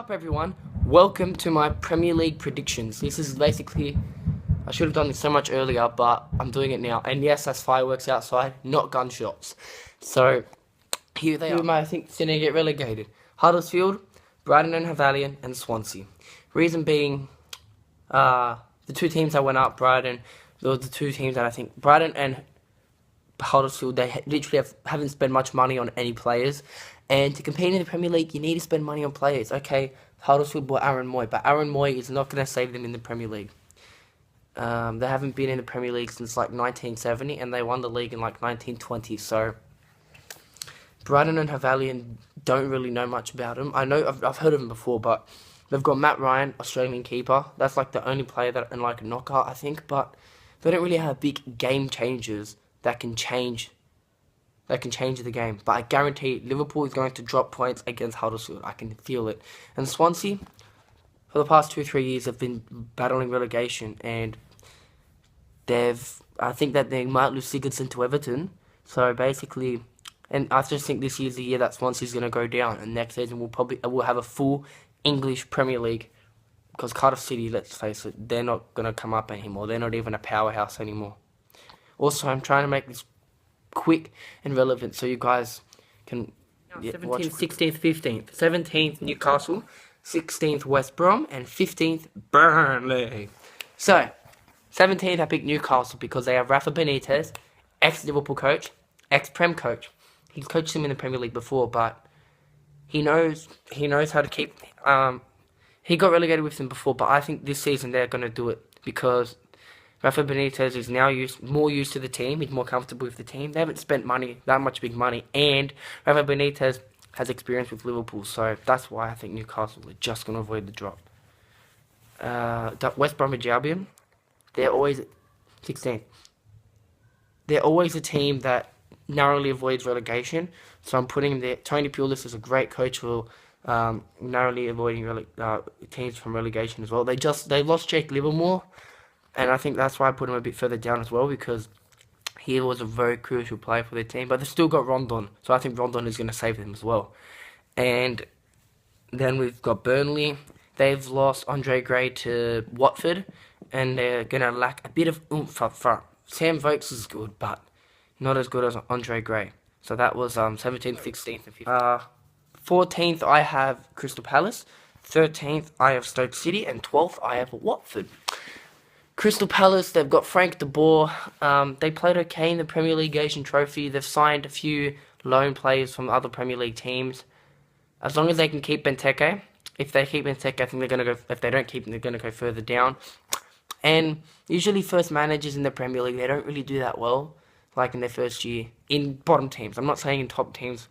Up everyone, welcome to my Premier League predictions. This is basically, I should have done this so much earlier, but I'm doing it now. And yes, that's fireworks outside, not gunshots. So, here they are. Who am I think going to get relegated? Huddersfield, Brighton and Hove Albion, and Swansea. Reason being, the two teams that went up, Brighton, those are the two teams that I think, Brighton and Huddersfield, they literally haven't spent much money on any players. And to compete in the Premier League, you need to spend money on players. Okay, Huddersfield bought Aaron Moy, but Aaron Moy is not going to save them in the Premier League. They haven't been in the Premier League since like 1970, and they won the league in like 1920. So Brighton and Hove Albion don't really know much about him. I know I've heard of him before, but they've got Matt Ryan, Australian keeper. That's like the only player that in like a knockout, I think. But they don't really have big game changers that can change the game. But I guarantee Liverpool is going to drop points against Huddersfield. I can feel it. And Swansea, for the past 2-3 years, have been battling relegation, and I think that they might lose Sigurdsson to Everton. So basically, and I just think this year's the year that Swansea's going to go down, and next season we'll have a full English Premier League, because Cardiff City, let's face it, they're not going to come up anymore. They're not even a powerhouse anymore. Also, I'm trying to make this quick and relevant so you guys can 17th, 16th, 15th. 17th Newcastle, 16th West Brom, and 15th Burnley. So 17th I picked Newcastle because they have Rafa Benitez, ex-Liverpool coach, ex-Prem coach. He's coached them in the Premier League before, but he knows how to keep he got relegated with them before, but I think this season they're going to do it because Rafa Benitez is now more used to the team. He's more comfortable with the team. They haven't spent that much big money. And Rafa Benitez has experience with Liverpool. So that's why I think Newcastle are just going to avoid the drop. West Bromwich Albion, they're always 16th. They're always a team that narrowly avoids relegation. So I'm putting there. Tony Pulis is a great coach for narrowly avoiding teams from relegation as well. They lost Jake Livermore. And I think that's why I put him a bit further down as well, because he was a very crucial player for their team. But they've still got Rondon, so I think Rondon is going to save them as well. And then we've got Burnley. They've lost Andre Gray to Watford, and they're going to lack a bit of oomph up front. Sam Vokes is good, but not as good as Andre Gray. So that was 17th, 16th, and 15th. 14th, I have Crystal Palace. 13th, I have Stoke City. And 12th, I have Watford. Crystal Palace, they've got Frank de Boer. They played okay in the Premier League Asian Trophy. They've signed a few loan players from other Premier League teams. As long as they can keep Benteke. If they keep Benteke, I think they're going to go. If they don't keep him, they're going to go further down. And usually first managers in the Premier League, they don't really do that well, like in their first year, in bottom teams. I'm not saying in top teams.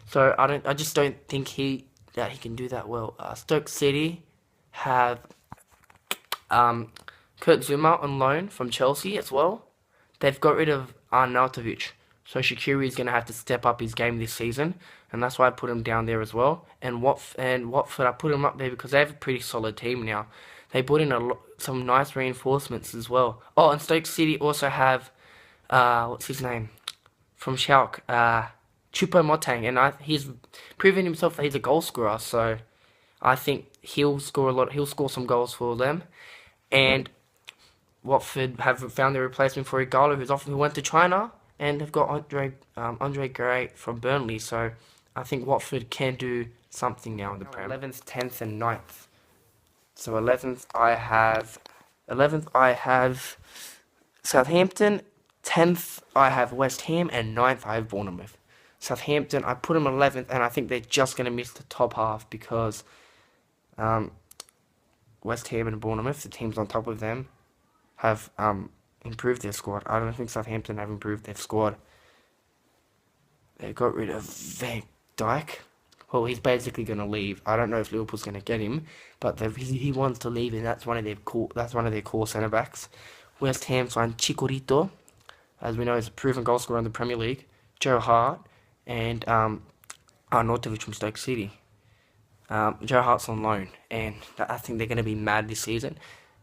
So I just don't think that he can do that well. Stoke City have Kurt Zouma on loan from Chelsea as well. They've got rid of Arnautovic, so Shaqiri is going to have to step up his game this season, and that's why I put him down there as well. And Watford, I put him up there because they have a pretty solid team now. They put in some nice reinforcements as well. Oh, and Stoke City also have what's his name from Schalke, Choupo-Moting, and he's proven himself that he's a goal scorer. So I think he'll score a lot. He'll score some goals for them, and Watford have found their replacement for Igalo, who went to China, and they've got Andre Gray from Burnley. So I think Watford can do something now in the Prem. 11th, 10th, and 9th. So 11th I have Southampton. 10th I have West Ham, and 9th I have Bournemouth. Southampton, I put them 11th, and I think they're just going to miss the top half because West Ham and Bournemouth, the teams on top of them, have improved their squad. I don't think Southampton have improved their squad. They got rid of Van Dijk. Well, he's basically going to leave. I don't know if Liverpool's going to get him, but he wants to leave, and that's one of their core centre backs. West Ham signed Chikorito, as we know, is a proven goal scorer in the Premier League. Joe Hart and Arnautovic from Stoke City. Joe Hart's on loan, and I think they're going to be mad this season.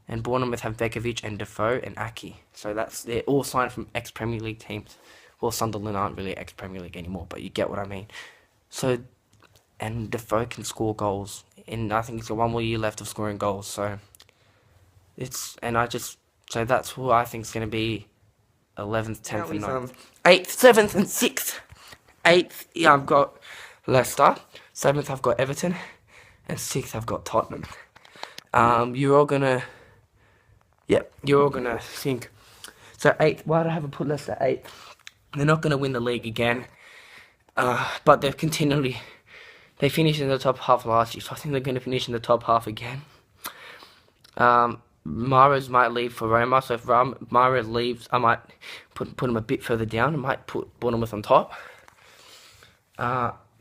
And Bournemouth have Bekovic and Defoe and Aki. So they're all signed from ex-Premier League teams. Well, Sunderland aren't really ex-Premier League anymore, but you get what I mean. So, and Defoe can score goals and I think he's got one more year left of scoring goals. So so that's who I think is going to be 11th, 10th, and 9th. 8th, 7th, and 6th. 8th, yeah, I've got Leicester. 7th, I've got Everton, and 6th, I've got Tottenham. You're all gonna think. So 8th, why do I have put Leicester 8th? They're not gonna win the league again. But they finished in the top half last year, so I think they're gonna finish in the top half again. Mahrez might leave for Roma, so if Mahrez leaves, I might put him a bit further down. I might put Bournemouth on top.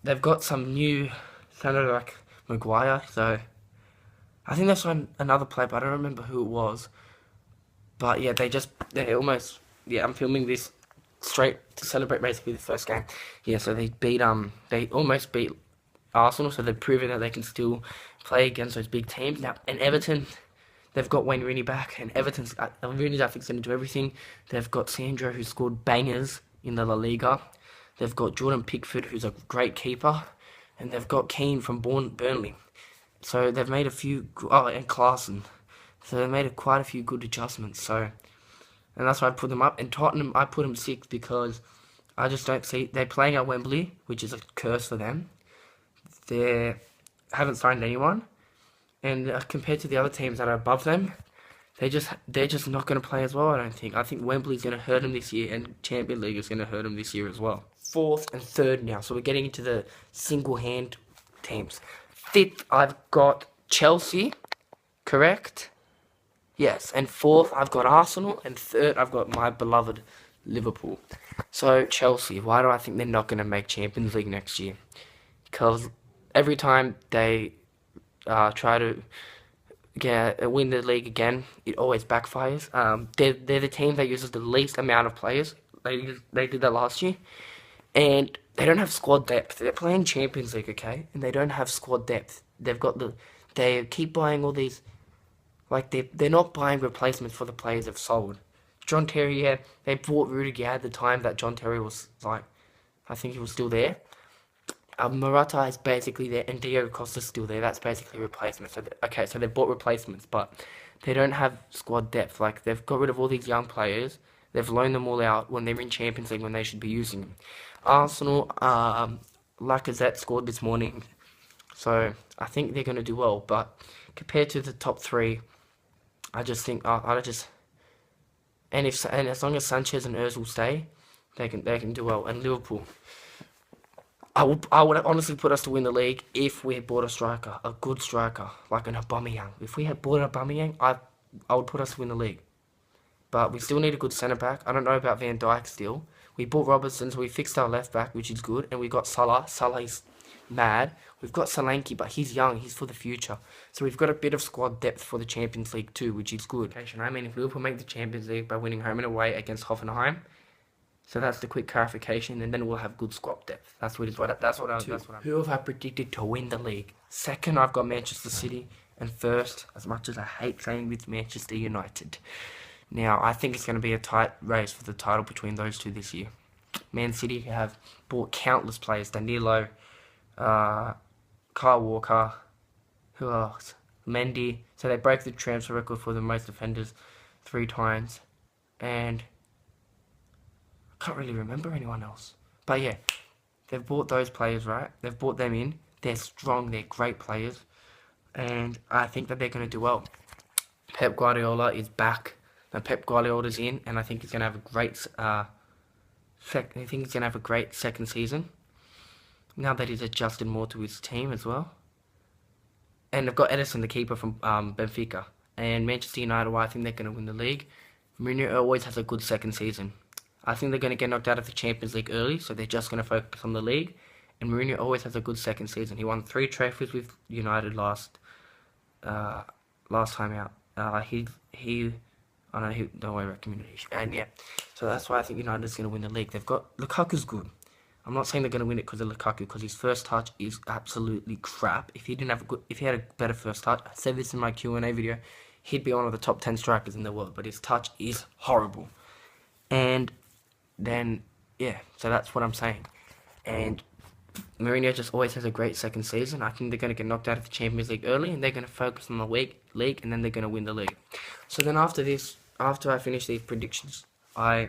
They've got some new centre like Maguire, so I think that's another player, but I don't remember who it was. But yeah, I'm filming this straight to celebrate basically the first game. Yeah, so they almost beat Arsenal, so they've proven that they can still play against those big teams. Now, and Everton, they've got Wayne Rooney back, and Rooney's I think going to do everything. They've got Sandro, who scored bangers in the La Liga. They've got Jordan Pickford, who's a great keeper, and they've got Keane from Burnley. So they've made and Klaassen. So they made quite a few good adjustments. So, and that's why I put them up. And Tottenham, I put them 6th because I just don't see they're playing at Wembley, which is a curse for them. They haven't signed anyone, and compared to the other teams that are above them, they're just not going to play as well. I don't think. I think Wembley's going to hurt them this year, and Champions League is going to hurt them this year as well. 4th and 3rd now, so we're getting into the single-hand teams. 5th, I've got Chelsea, correct? Yes, and 4th, I've got Arsenal, and 3rd, I've got my beloved Liverpool. So, Chelsea, why do I think they're not going to make Champions League next year? Because every time they try to win the league again, it always backfires. They're the team that uses the least amount of players. They did that last year. And they don't have squad depth. They're playing Champions League, okay? And they don't have squad depth. They keep buying all these, like, they're not buying replacements for the players they've sold. John Terry, yeah, they bought Rudiger at the time that John Terry was, like, I think he was still there. Morata is basically there, and Diego Costa's still there. That's basically replacements. So they bought replacements, but they don't have squad depth. Like, they've got rid of all these young players. They've loaned them all out when they're in Champions League when they should be using them. Arsenal, Lacazette scored this morning, so I think they're going to do well. But compared to the top 3, I just think and as long as Sanchez and Özil stay, they can do well. And Liverpool, I would honestly put us to win the league if we had bought a good striker like an Aubameyang. If we had bought an Aubameyang, I would put us to win the league. But we still need a good centre back. I don't know about Van Dijk still. We bought Robertson, so we fixed our left back, which is good. And we got Salah. Salah is mad. We've got Solanke, but he's young. He's for the future. So we've got a bit of squad depth for the Champions League too, which is good. I mean, if Liverpool make the Champions League by winning home and away against Hoffenheim, so that's the quick clarification, and then we'll have good squad depth. Who have I predicted to win the league? 2nd, I've got Manchester City, and 1st, as much as I hate saying this, Manchester United. Now, I think it's going to be a tight race for the title between those two this year. Man City have bought countless players. Danilo, Kyle Walker, who else? Mendy. So they break the transfer record for the most defenders 3 times. And I can't really remember anyone else. But yeah, they've bought those players, right? They've bought them in. They're strong. They're great players. And I think that they're going to do well. Pep Guardiola is back. Pep Guardiola's in, and I think he's going to have a great second season. Now that he's adjusted more to his team as well. And they've got Edison, the keeper from Benfica. And Manchester United, I think they're going to win the league. Mourinho always has a good second season. I think they're going to get knocked out of the Champions League early, so they're just going to focus on the league. And Mourinho always has a good second season. He won 3 trophies with United last time out. I know he don't worry about communication. And yeah, so that's why I think United's going to win the league. They've got Lukaku's good. I'm not saying they're going to win it because of Lukaku, because his first touch is absolutely crap. If he had a better first touch, I said this in my Q&A video, he'd be one of the top 10 strikers in the world. But his touch is horrible. And then yeah, so that's what I'm saying. And Mourinho just always has a great second season. I think they're going to get knocked out of the Champions League early, and they're going to focus on the league, and then they're going to win the league. So then after I finish these predictions, we'll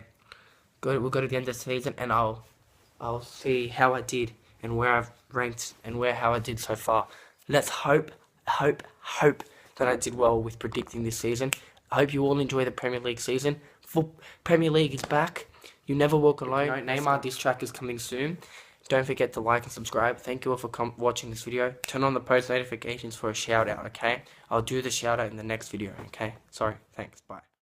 go to the end of the season, and I'll see how I did and where I've ranked and how I did so far. Let's hope that I did well with predicting this season. I hope you all enjoy the Premier League season. Premier League is back. You never walk alone. Neymar diss track is coming soon. Don't forget to like and subscribe. Thank you all for watching this video. Turn on the post notifications for a shout out, okay? I'll do the shout out in the next video, okay? Sorry, thanks, bye.